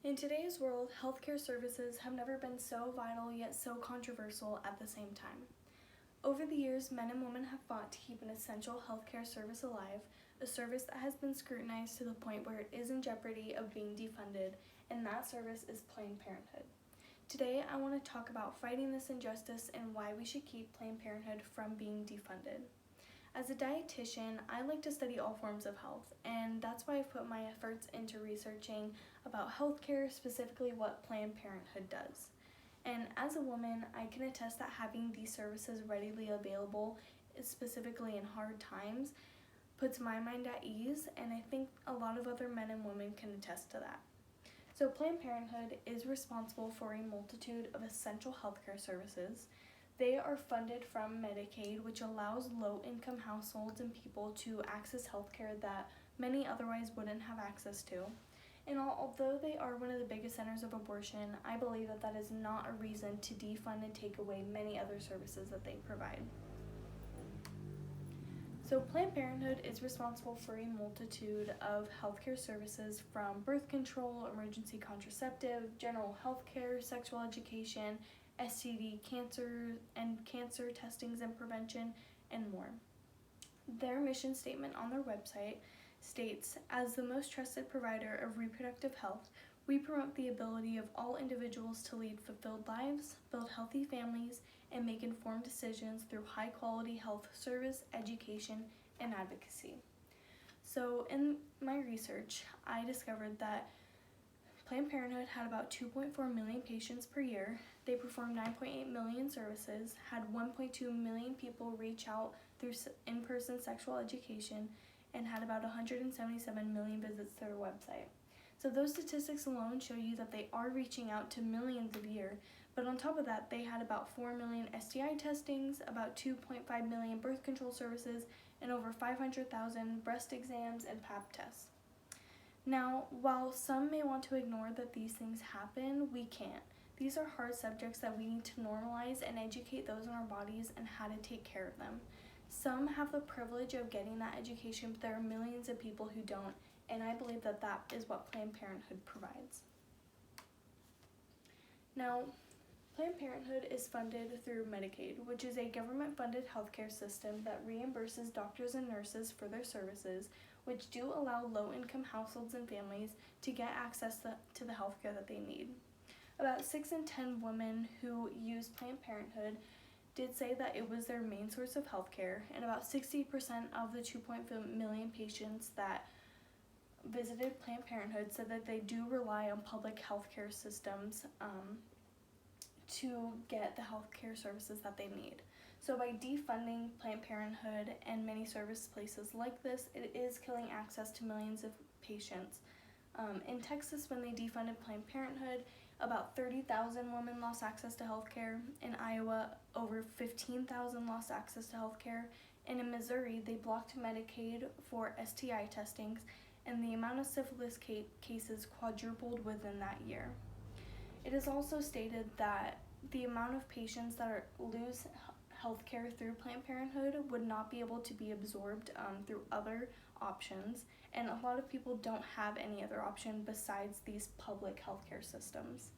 In today's world, healthcare services have never been so vital yet so controversial at the same time. Over the years, men and women have fought to keep an essential healthcare service alive, a service that has been scrutinized to the point where it is in jeopardy of being defunded, and that service is Planned Parenthood. Today, I want to talk about fighting this injustice and why we should keep Planned Parenthood from being defunded. As a dietitian, I like to study all forms of health, and that's why I've put my efforts into researching about healthcare, specifically what Planned Parenthood does. And as a woman, I can attest that having these services readily available, specifically in hard times, puts my mind at ease, and I think a lot of other men and women can attest to that. So Planned Parenthood is responsible for a multitude of essential healthcare services. They are funded from Medicaid, which allows low-income households and people to access healthcare that many otherwise wouldn't have access to. And although they are one of the biggest centers of abortion, I believe that is not a reason to defund and take away many other services that they provide. So Planned Parenthood is responsible for a multitude of healthcare services from birth control, emergency contraceptive, general healthcare, sexual education, STD, cancer testings and prevention, and more. Their mission statement on their website states, "As the most trusted provider of reproductive health, we promote the ability of all individuals to lead fulfilled lives, build healthy families, and make informed decisions through high-quality health service, education, and advocacy." So in my research, I discovered that Planned Parenthood had about 2.4 million patients per year. They performed 9.8 million services, had 1.2 million people reach out through in-person sexual education, and had about 177 million visits to their website. So those statistics alone show you that they are reaching out to millions a year, but on top of that, they had about 4 million STI testings, about 2.5 million birth control services, and over 500,000 breast exams and Pap tests. Now, while some may want to ignore that these things happen, we can't. These are hard subjects that we need to normalize and educate those in our bodies and how to take care of them. Some have the privilege of getting that education, but there are millions of people who don't, and I believe that is what Planned Parenthood provides. Now, Planned Parenthood is funded through Medicaid, which is a government-funded healthcare system that reimburses doctors and nurses for their services, which do allow low-income households and families to get access to the healthcare that they need. About 6 in 10 women who use Planned Parenthood did say that it was their main source of healthcare, and about 60% of the 2.5 million patients that visited Planned Parenthood said that they do rely on public healthcare systems to get the healthcare services that they need. So by defunding Planned Parenthood and many service places like this, it is killing access to millions of patients. In Texas, when they defunded Planned Parenthood, about 30,000 women lost access to healthcare. In Iowa, over 15,000 lost access to healthcare. And in Missouri, they blocked Medicaid for STI testings, and the amount of syphilis cases quadrupled within that year. It is also stated that the amount of patients that lose healthcare through Planned Parenthood would not be able to be absorbed through other options, and a lot of people don't have any other option besides these public healthcare systems.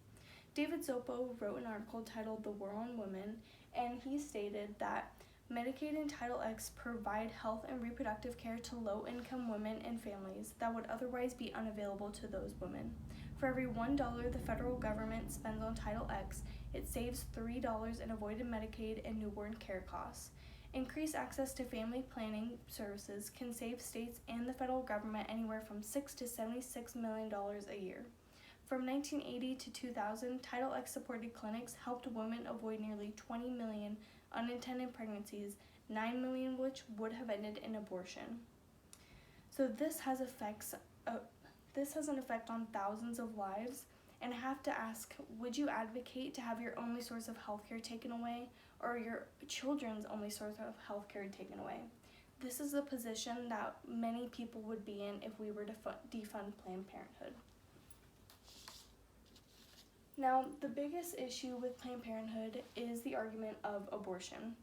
David Zoppo wrote an article titled "The War on Women," and he stated that Medicaid and Title X provide health and reproductive care to low-income women and families that would otherwise be unavailable to those women. For every $1 the federal government spends on Title X, it saves $3 in avoided Medicaid and newborn care costs. Increased access to family planning services can save states and the federal government anywhere from $6 to $76 million a year. From 1980 to 2000, Title X supported clinics helped women avoid nearly 20 million unintended pregnancies, 9 million of which would have ended in abortion. So this has an effect on thousands of lives, and I have to ask, would you advocate to have your only source of healthcare taken away, or your children's only source of healthcare taken away? This is a position that many people would be in if we were to defund Planned Parenthood. Now, the biggest issue with Planned Parenthood is the argument of abortion.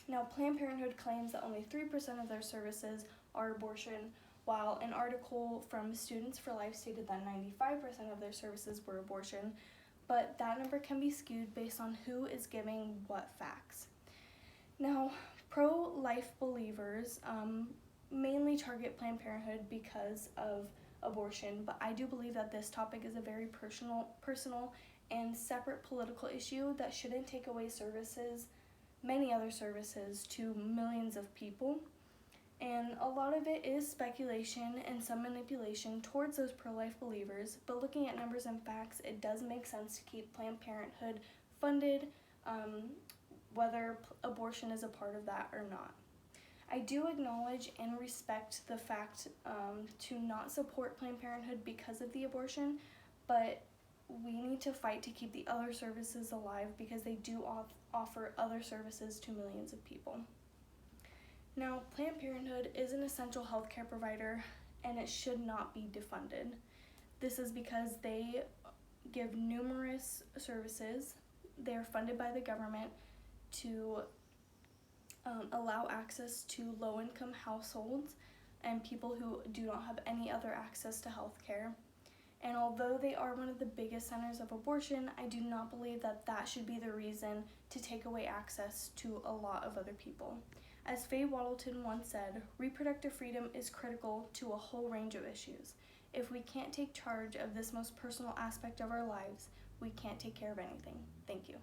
Now, Planned Parenthood claims that only 3% of their services are abortion, while an article from Students for Life stated that 95% of their services were abortion, but that number can be skewed based on who is giving what facts. Now, pro-life believers mainly target Planned Parenthood because of abortion, but I do believe that this topic is a very personal and separate political issue that shouldn't take away many other services to millions of people. And a lot of it is speculation and some manipulation towards those pro-life believers, but looking at numbers and facts, it does make sense to keep Planned Parenthood funded, whether abortion is a part of that or not. I do acknowledge and respect the fact to not support Planned Parenthood because of the abortion, but we need to fight to keep the other services alive because they do offer other services to millions of people. Now, Planned Parenthood is an essential healthcare provider and it should not be defunded. This is because they give numerous services. They are funded by the government to allow access to low-income households and people who do not have any other access to healthcare. And although they are one of the biggest centers of abortion, I do not believe that that should be the reason to take away access to a lot of other people. As Faye Wattleton once said, reproductive freedom is critical to a whole range of issues. If we can't take charge of this most personal aspect of our lives, we can't take care of anything. Thank you.